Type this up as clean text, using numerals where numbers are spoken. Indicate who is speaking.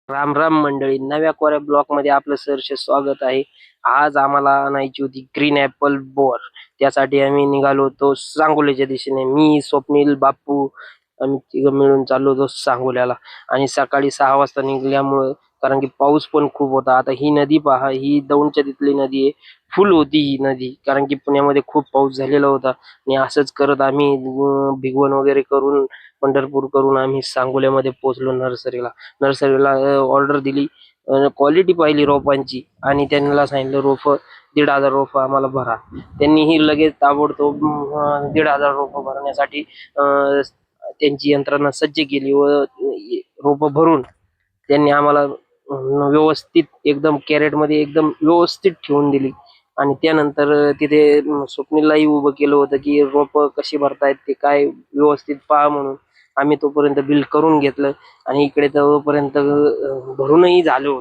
Speaker 1: राम राम मंडळी, नव्या कोऱ्या ब्लॉक मध्ये आपलं सहर्ष स्वागत आहे. आज आम्हाला आणायची होती ग्रीन ऍपल बोर. त्यासाठी आम्ही निघालो होतो सांगोल्याच्या दिशेने. मी, स्वप्नील, बाप्पू आम्ही तिघं मिळून चाललो होतो सांगोल्याला. आणि सकाळी 6 वाजता निघल्यामुळं, कारण की पाऊस पण खूप होता. आता ही नदी पहा, ही दौंडच्या तिथली नदी आहे. फुल होती ही नदी, कारण की पुण्यामध्ये खूप पाऊस झालेला होता. आणि असंच करत आम्ही भिगवण वगैरे करून, पंढरपूर करून आम्ही सांगोल्यामध्ये पोहोचलो नर्सरीला ऑर्डर दिली, क्वालिटी पाहिली रोपांची आणि त्यांना सांगितलं रोप 1,500 रोप आम्हाला भरा. त्यांनीही लगेच ताबडतोब 1,500 रोप भरण्यासाठी त्यांची यंत्रणा सज्ज केली व रोप भरून त्यांनी आम्हाला व्यवस्थित एकदम कॅरेटमध्ये एकदम व्यवस्थित ठेवून दिली. आणि त्यानंतर तिथे स्वप्नीललाही उभं केलं होतं की रोप कशी भरतायत ते काय व्यवस्थित पहा म्हणून. आम्ही तोपर्यंत बिल करून घेतलं आणि इकडे तोपर्यंत भरूनही झालो.